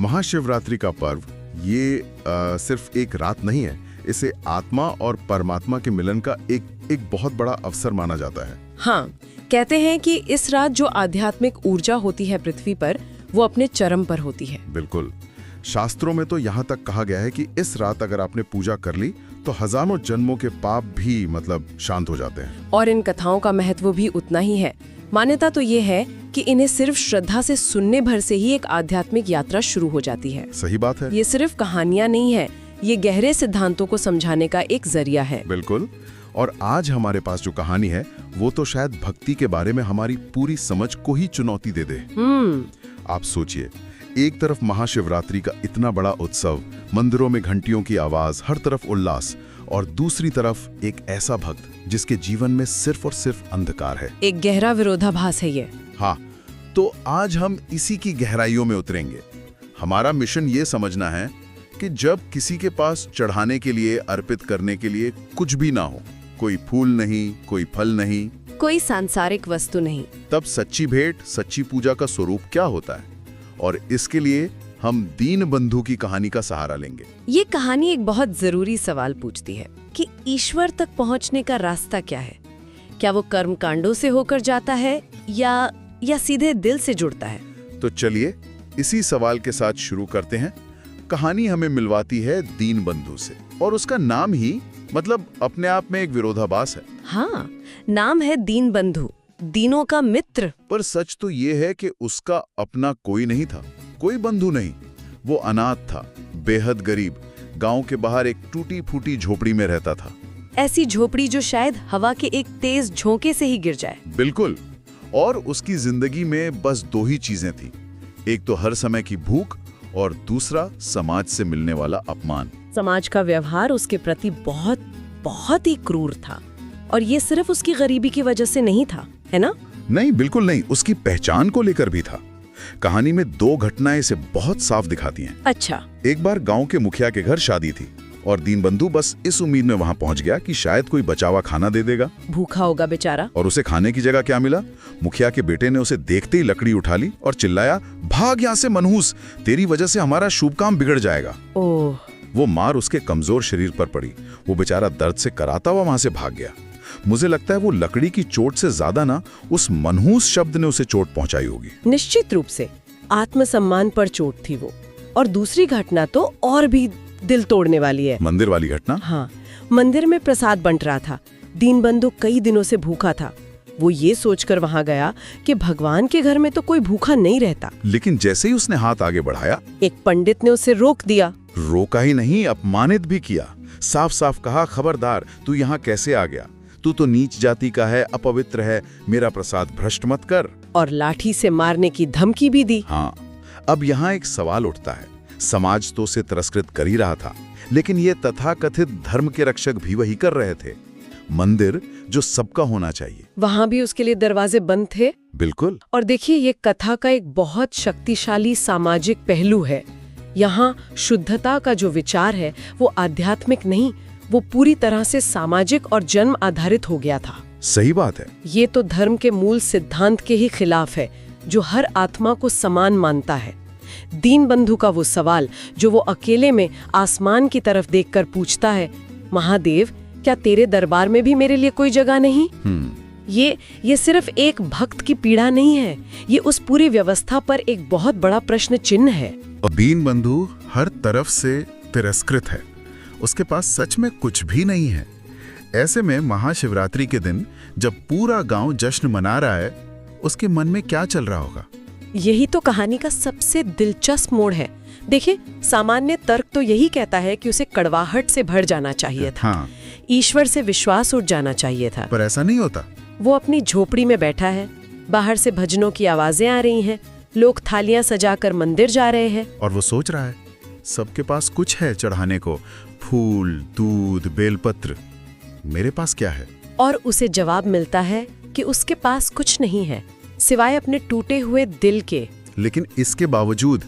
महाशिवरात्रि का पर्व ये सिर्फ एक रात नहीं है, इसे आत्मा और परमात्मा के मिलन का एक बहुत बड़ा अवसर माना जाता है। हाँ, कहते हैं कि इस रात जो आध्यात्मिक ऊर्जा होती है पृथ्वी पर, वो अपने चरम पर होती है। बिल्कुल, शास्त्रों में तो यहाँ तक कहा गया है कि इस रात अगर आपने पूजा कर ली तो हजारों जन्मों के पाप भी शांत हो जाते हैं। और इन कथाओं का महत्व भी उतना ही है। मान्यता तो ये है कि इन्हें सिर्फ श्रद्धा से सुनने भर से ही एक आध्यात्मिक यात्रा शुरू हो जाती है। सही बात है। ये सिर्फ कहानियां नहीं है, ये गहरे सिद्धांतों को समझाने का एक जरिया है। बिल्कुल। और आज हमारे पास जो कहानी है वो तो शायद भक्ति के बारे में हमारी पूरी समझ को ही चुनौती दे दे। आप सोचिए, एक तरफ महाशिवरात्रि का इतना बड़ा उत्सव, मंदिरों में घंटियों की आवाज, हर तरफ उल्लास, और दूसरी तरफ एक ऐसा भक्त जिसके जीवन में सिर्फ और सिर्फ अंधकार है। एक गहरा विरोधाभास है ये। हाँ, तो आज हम इसी की गहराइयों में उतरेंगे। हमारा मिशन ये समझना है कि जब किसी के पास चढ़ाने के लिए, अर्पित करने के लिए कुछ भी ना हो, कोई फूल नहीं, कोई फल नहीं, कोई सांसारिक वस्तु नहीं, तब सच्ची भेंट, सच्ची पूजा का स्वरूप क्या होता है। और इसके लिए हम दीनबंधु की कहानी का सहारा लेंगे। ये कहानी एक बहुत जरूरी सवाल पूछती है कि ईश्वर तक पहुंचने का रास्ता क्या है। क्या वो कर्म कांडों से होकर जाता है या सीधे दिल से जुड़ता है? तो चलिए इसी सवाल के साथ शुरू करते हैं। कहानी हमें मिलवाती है दीनबंधु से, और उसका नाम ही अपने आप में एक विरोधाभास है। हाँ, नाम है दीनबंधु, दीनों का मित्र। पर सच तो ये है कि उसका अपना कोई नहीं था, कोई बंधु नहीं। वो अनाथ था, बेहद गरीब, गांव के बाहर एक टूटी फूटी झोपड़ी में रहता था। ऐसी झोपड़ी जो शायद हवा के एक तेज झोंके से ही गिर जाए। बिल्कुल। और उसकी जिंदगी में बस दो ही चीजें थी, एक तो हर समय की भूख और दूसरा समाज से मिलने वाला अपमान। समाज का व्यवहार उसके प्रति बहुत ही क्रूर था, और ये सिर्फ उसकी गरीबी की वजह से नहीं था, है ना? नहीं, बिल्कुल नहीं, उसकी पहचान को लेकर भी था। कहानी में दो घटनाएं इसे बहुत साफ दिखाती हैं। अच्छा। एक बार गांव के मुखिया के घर शादी थी और दीनबंधु बस इस उम्मीद में वहां पहुंच गया कि शायद कोई बचा हुआ खाना दे देगा। भूखा होगा बेचारा। और उसे खाने की जगह क्या मिला? मुखिया के बेटे ने उसे देखते ही लकड़ी उठा ली और चिल्लाया, भाग यहाँ से मनहूस, तेरी वजह से हमारा शुभ काम बिगड़ जाएगा। ओह। वो मार उसके कमजोर शरीर पर पड़ी। वो बेचारा दर्द से कराता हुआ वहां से भाग गया। मुझे लगता है वो लकड़ी की चोट से ज्यादा ना उस मनहूस शब्द ने उसे चोट पहुंचाई होगी। निश्चित रूप से आत्मसम्मान पर चोट थी वो। और दूसरी घटना तो और भी दिल तोड़ने वाली है। मंदिर वाली घटना? हाँ, मंदिर में प्रसाद बंट रहा था। दीनबंधु कई दिनों से भूखा था। वो ये सोचकर वहां गया कि भगवान के घर में तो कोई भूखा नहीं रहता। लेकिन जैसे ही उसने हाथ आगे बढ़ाया, एक पंडित ने उसे रोक दिया। रोका ही नहीं, अपमानित भी किया। साफ साफ कहा, खबरदार, तू यहाँ कैसे आ गया? तू तो नीच जाति का है, अपवित्र है, मेरा प्रसाद भ्रष्ट मत कर। और लाठी से मारने की धमकी भी दी। हाँ, अब यहाँ एक सवाल उठता है। समाज तो उसे तिरस्कृत कर ही रहा था, लेकिन ये तथाकथित धर्म के रक्षक भी वही कर रहे थे। मंदिर जो सबका होना चाहिए, वहाँ भी उसके लिए दरवाजे बंद थे। बिल्कुल। और देखिए, ये कथा का एक बहुत शक्तिशाली सामाजिक पहलू है। यहाँ शुद्धता का जो विचार है वो आध्यात्मिक नहीं, वो पूरी तरह से सामाजिक और जन्म आधारित हो गया था। सही बात है। ये तो धर्म के मूल सिद्धांत के ही खिलाफ है, जो हर आत्मा को समान मानता है। दीनबंधु का वो सवाल जो वो अकेले में आसमान की तरफ देखकर पूछता है, महादेव, क्या तेरे दरबार में भी मेरे लिए कोई जगह नहीं? ये सिर्फ एक भक्त की पीड़ा नहीं है, ये उस पूरी व्यवस्था पर एक बहुत बड़ा प्रश्न चिन्ह है। दीनबंधु हर तरफ से तिरस्कृत है, उसके पास सच में कुछ भी नहीं है। ऐसे में महाशिवरात्रि के दिन जब पूरा गांव जश्न मना रहा है, उसके मन में क्या चल रहा होगा? यही तो कहानी का सबसे दिलचस्प मोड़ है। देखिए, सामान्य तर्क तो यही कहता है कि उसे कड़वाहट से भर जाना चाहिए था। हाँ। ईश्वर से विश्वास उठ जाना चाहिए था। पर ऐसा नहीं होता। वो अपनी झोपड़ी में बैठा है, बाहर से भजनों की आवाजें आ रही हैं, लोग थालियां सजाकर मंदिर जा रहे हैं। और वो सोच रहा है, सबके पास कुछ है चढ़ाने को, फूल, दूध, बेलपत्र, मेरे पास क्या है? और उसे जवाब मिलता है कि उसके पास कुछ नहीं है सिवाय अपने टूटे हुए दिल के। लेकिन इसके बावजूद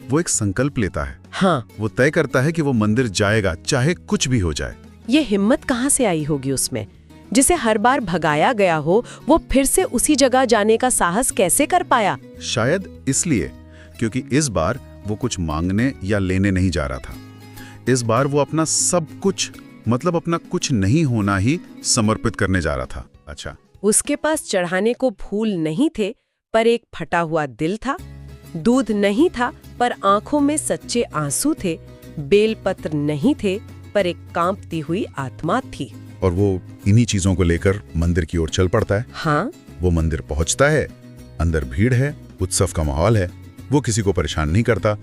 वो एक संकल्प लेता है। हाँ, वो तय करता है कि वो मंदिर जाएगा, चाहे कुछ भी हो जाए। ये हिम्मत कहाँ से आई होगी उसमें? जिसे हर बार भगाया गया हो, वो फिर से उसी जगह जाने का साहस कैसे कर पाया? शायद इसलिए क्योंकि इस बार वो कुछ मांगने या लेने नहीं जा रहा था। इस बार वो अपना सब कुछ, मतलब अपना कुछ नहीं होना ही समर्पित करने जा रहा था। अच्छा, उसके पास चढ़ाने को फूल नहीं थे, पर एक फटा हुआ दिल था। दूध नहीं था, पर आंखों में सच्चे आंसू थे। बेलपत्र नहीं थे, पर एक कांपती हुई आत्मा थी। और वो इन्हीं चीजों को लेकर मंदिर की ओर चल पड़ता है। हाँ, वो मंदिर पहुंचता है। अंदर भीड़ है, उत्सव का माहौल है। वो किसी को परेशान नहीं करता।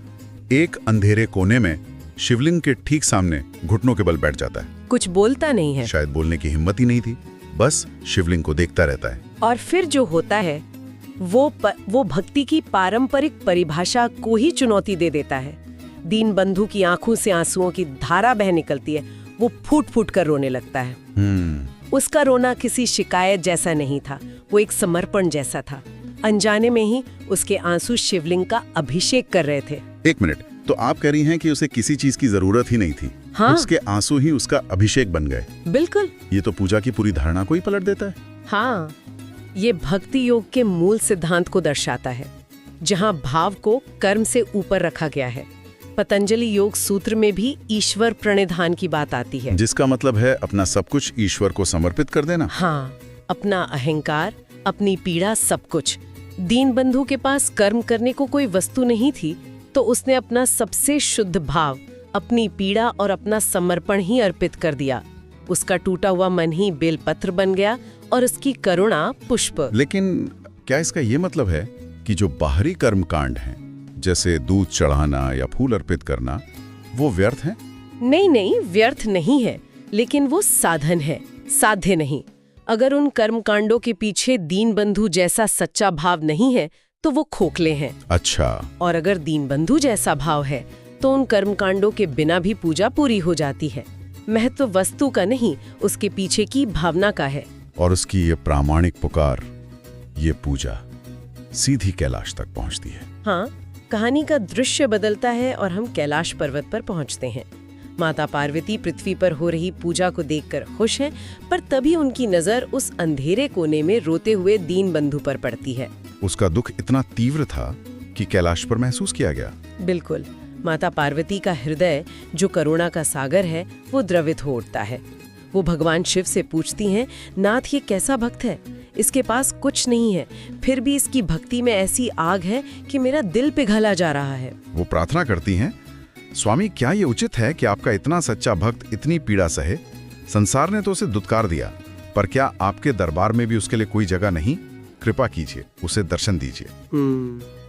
एक अंधेरे कोने में शिवलिंग के ठीक सामने घुटनों के बल बैठ जाता है। कुछ बोलता नहीं है। शायद बोलने की हिम्मत ही नहीं थी, बस शिवलिंग को देखता रहता है। और फिर जो होता है वो भक्ति की पारंपरिक परिभाषा को ही चुनौती दे देता है। दीनबंधु की आंखों से आंसुओं की धारा बह निकलती है। वो फूट फूट कर रोने लगता है। उसका रोना किसी शिकायत जैसा नहीं था, वो एक समर्पण जैसा था। अनजाने में ही उसके आंसू शिवलिंग का अभिषेक कर रहे थे। एक मिनट, तो आप कह रही हैं कि उसे किसी चीज की जरूरत ही नहीं थी। हाँ? उसके आंसू ही उसका अभिषेक बन गए। बिल्कुल। ये तो पूजा की पूरी धारणा को ही पलट देता है। हाँ, ये भक्ति योग के मूल सिद्धांत को दर्शाता है, जहाँ भाव को कर्म से ऊपर रखा गया है। पतंजलि योग सूत्र में भी ईश्वर प्रणिधान की बात आती है, जिसका मतलब है अपना सब कुछ ईश्वर को समर्पित कर देना। हाँ, अपना अहंकार, अपनी पीड़ा, सब कुछ। दीनबंधु के पास कर्म करने को कोई वस्तु नहीं थी, तो उसने अपना सबसे शुद्ध भाव, अपनी पीड़ा और अपना समर्पण ही अर्पित कर दिया। उसका टूटा हुआ मन ही बेलपत्र बन गया और उसकी करुणा पुष्प। लेकिन क्या इसका ये मतलब है कि जो बाहरी कर्म कांड हैं, जैसे दूध चढ़ाना या फूल अर्पित करना, वो व्यर्थ हैं? नहीं, व्यर्थ नहीं है, लेकिन वो साधन है, साध्य नहीं। अगर उन कर्म कांडों के पीछे दीनबंधु जैसा सच्चा भाव नहीं है, तो वो खोखले हैं। अच्छा। और अगर दीनबंधु जैसा भाव है, तो उन कर्म कांडों के बिना भी पूजा पूरी हो जाती है। महत्व वस्तु का नहीं, उसके पीछे की भावना का है। और उसकी ये प्रामाणिक पुकार, ये पूजा सीधी कैलाश तक पहुंचती है। हाँ, कहानी का दृश्य बदलता है और हम कैलाश पर्वत पर पहुंचते हैं। माता पार्वती पृथ्वी पर हो रही पूजा को देखकर खुश हैं, पर तभी उनकी नजर उस अंधेरे कोने में रोते हुए दीनबंधु पर पड़ती है। उसका दुख इतना तीव्र था कि कैलाश पर महसूस किया गया। बिल्कुल। माता पार्वती का हृदय, जो करुणा का सागर है, वो द्रवित हो उठता है। वो भगवान शिव से पूछती हैं, नाथ, ये कैसा भक्त है? इसके पास कुछ नहीं है, फिर भी इसकी भक्ति में ऐसी आग है कि मेरा दिल पिघला जा रहा है। वो प्रार्थना करती हैं, स्वामी, क्या ये उचित है कि आपका इतना सच्चा भक्त इतनी पीड़ा सहे? संसार ने तो उसे दुत्कार दिया, पर क्या आपके दरबार में भी उसके लिए कोई जगह नहीं? कृपा कीजिए, उसे दर्शन दीजिए।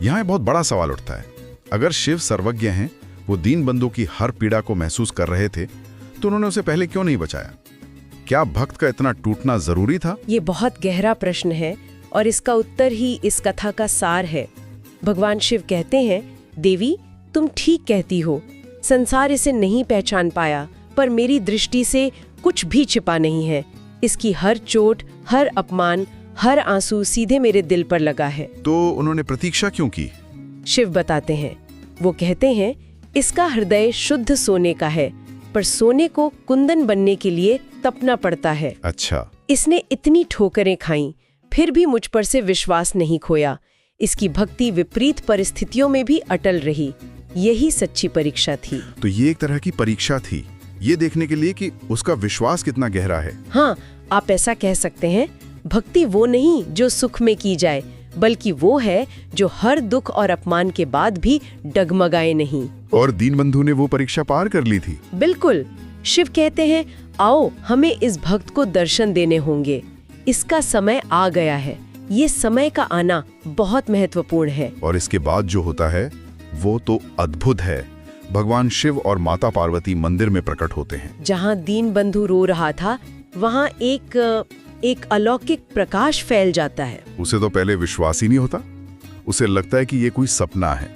यहाँ बहुत बड़ा सवाल उठता है। अगर शिव सर्वज्ञ हैं, वो दीनबंधु की हर पीड़ा को महसूस कर रहे थे, तो उन्होंने उसे पहले क्यों नहीं बचाया? क्या भक्त का इतना टूटना जरूरी था? ये बहुत गहरा प्रश्न है और इसका उत्तर ही इस कथा का सार है। भगवान शिव कहते हैं, देवी, तुम ठीक कहती हो, संसार इसे नहीं पहचान पाया, पर मेरी दृष्टि से कुछ भी छिपा नहीं है। इसकी हर चोट, हर अपमान, हर आंसू सीधे मेरे दिल पर लगा है। तो उन्होंने प्रतीक्षा क्यों की? शिव बताते हैं, वो कहते हैं, इसका हृदय शुद्ध सोने का है, पर सोने को कुंदन बनने के लिए तपना पड़ता है। अच्छा। इसने इतनी ठोकरें खाईं, फिर भी मुझ पर से विश्वास नहीं खोया। इसकी भक्ति विपरीत परिस्थितियों में भी अटल रही। यही सच्ची परीक्षा थी। तो ये एक तरह की परीक्षा थी, ये देखने के लिए कि उसका विश्वास कितना गहरा है। हाँ, आप ऐसा कह सकते हैं। भक्ति वो नहीं जो सुख में की जाए, बल्कि वो है जो हर दुख और अपमान के बाद भी डगमगाए नहीं। और दीनबंधु ने वो परीक्षा पार कर ली थी। बिल्कुल। शिव कहते हैं, आओ, हमें इस भक्त को दर्शन देने होंगे। इसका समय आ गया है। ये समय का आना बहुत महत्वपूर्ण है। और इसके बाद जो होता है वो तो अद्भुत है। भगवान शिव और माता पार्वती मंदिर में प्रकट होते हैं। जहाँ दीनबंधु रो रहा था, वहाँ एक अलौकिक प्रकाश फैल जाता है। उसे तो पहले विश्वास ही नहीं होता। उसे लगता है कि ये कोई सपना है।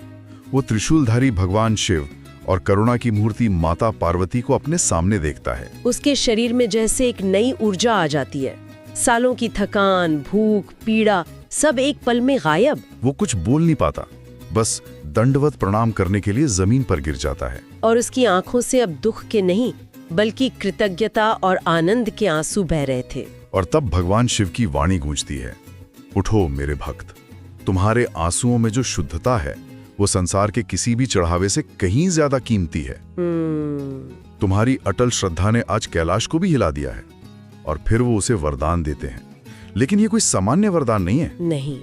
वो त्रिशूलधारी भगवान शिव और करुणा की मूर्ति माता पार्वती को अपने सामने देखता है। उसके शरीर में जैसे एक नई ऊर्जा आ जाती है। सालों की थकान, भूख, पीड़ा सब एक पल में गायब। वो कुछ बोल नहीं पाता, बस दंडवत प्रणाम करने के लिए जमीन पर गिर जाता है। और उसकी आंखों से अब दुख के नहीं, बल्कि कृतज्ञता और आनंद के आंसू बह रहे थे। और तब भगवान शिव की वाणी गूंजती है, उठो मेरे भक्त, तुम्हारे आंसुओं में जो शुद्धता है वो संसार के किसी भी चढ़ावे से कहीं ज्यादा कीमती है। तुम्हारी अटल श्रद्धा ने आज कैलाश को भी हिला दिया है। और फिर वो उसे वरदान देते हैं, लेकिन ये कोई सामान्य वरदान नहीं है। नहीं,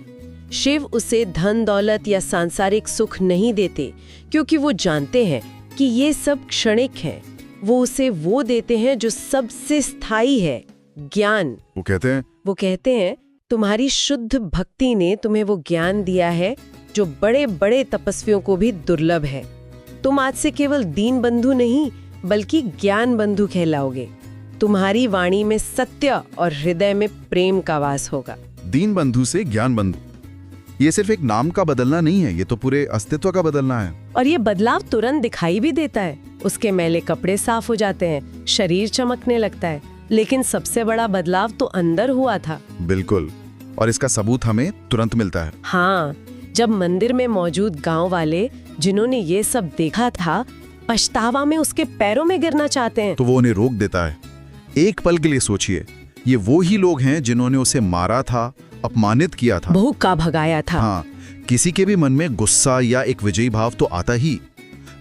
शिव उसे धन दौलत या सांसारिक सुख नहीं देते, क्योंकि वो जानते हैं कि ये सब क्षणिक है। वो उसे वो देते हैं जो सबसे स्थायी है, ज्ञान। वो कहते हैं तुम्हारी शुद्ध भक्ति ने तुम्हें वो ज्ञान दिया है जो बड़े बड़े तपस्वियों को भी दुर्लभ है। तुम आज से केवल दीन बंधु नहीं, बल्कि ज्ञान बंधु कहलाओगे। तुम्हारी वाणी में सत्य और हृदय में प्रेम का वास होगा। दीन बंधु से ज्ञान बंधु, ये सिर्फ एक नाम का बदलना नहीं है, ये तो पूरे अस्तित्व का बदलना है। और ये बदलाव तुरंत दिखाई भी देता है। उसके मैले कपड़े साफ हो जाते हैं, शरीर चमकने लगता है। लेकिन सबसे बड़ा बदलाव तो अंदर हुआ था। बिल्कुल, और इसका सबूत हमें तुरंत मिलता है। हाँ, जब मंदिर में मौजूद गांव वाले, जिन्होंने ये सब देखा था, पछतावा में उसके पैरों में गिरना चाहते हैं, तो वो उन्हें रोक देता है। एक पल के लिए सोचिए, ये वो ही लोग हैं जिन्होंने उसे मारा था, अपमानित किया था, भूखा भगाया था। हाँ, किसी के भी मन में गुस्सा या एक विजयी भाव तो आता ही,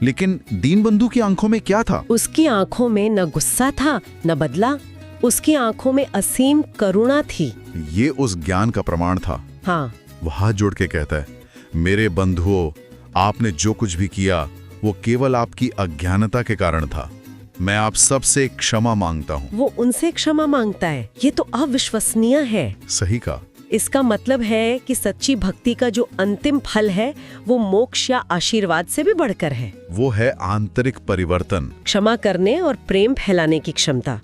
लेकिन दीनबंधु की आंखों में क्या था? उसकी आंखों में न गुस्सा था न बदला, उसकी आंखों में असीम करुणा थी। ये उस ज्ञान का प्रमाण था। हाँ, वो हाथ जोड़ के कहता है, मेरे बंधुओं, आपने जो कुछ भी किया वो केवल आपकी अज्ञानता के कारण था। मैं आप सबसे क्षमा मांगता हूँ। वो उनसे क्षमा मांगता है। ये तो अविश्वसनीय है। सही कहा। इसका मतलब है कि सच्ची भक्ति का जो अंतिम फल है, वो मोक्ष या आशीर्वाद से भी बढ़कर है। वो है आंतरिक परिवर्तन, क्षमा करने और प्रेम फैलाने की क्षमता।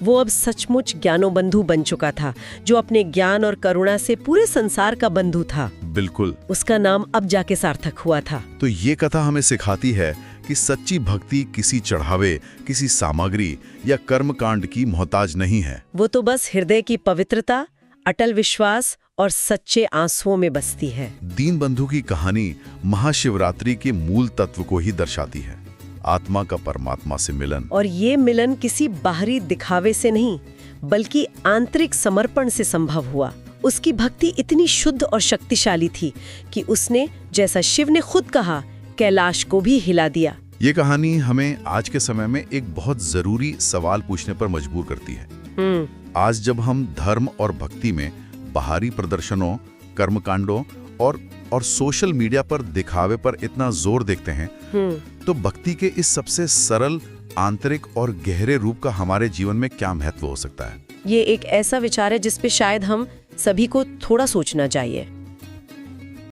वो अब सचमुच ज्ञानोबंधु बन चुका था, जो अपने ज्ञान और करुणा से पूरे संसार का बंधु था। बिल्कुल। उसका नाम अब जाके सार्थक हुआ था। तो ये कथा हमें सिखाती है कि सच्ची भक्ति किसी चढ़ावे, किसी सामग्री या कर्मकांड की मोहताज नहीं है। वो तो बस हृदय की पवित्रता, अटल विश्वास और सच्चे आंसुओं में बसती है। दीनबंधु की कहानी महाशिवरात्रि के मूल तत्व को ही दर्शाती है, आत्मा का परमात्मा से मिलन। और ये मिलन किसी बाहरी दिखावे से नहीं, बल्कि आंतरिक समर्पण से संभव हुआ। उसकी भक्ति इतनी शुद्ध और शक्तिशाली थी कि उसने, जैसा शिव ने खुद कहा, कैलाश को भी हिला दिया। ये कहानी हमें आज के समय में एक बहुत जरूरी सवाल पूछने पर मजबूर करती है। आज जब हम धर्म और भक्ति में बाहरी प्रदर्शनों, कर्मकांडों और सोशल मीडिया पर दिखावे पर इतना जोर देखते हैं, तो भक्ति के इस सबसे सरल, आंतरिक और गहरे रूप का हमारे जीवन में क्या महत्व हो सकता है? ये एक ऐसा विचार है जिस पे शायद हम सभी को थोड़ा सोचना चाहिए।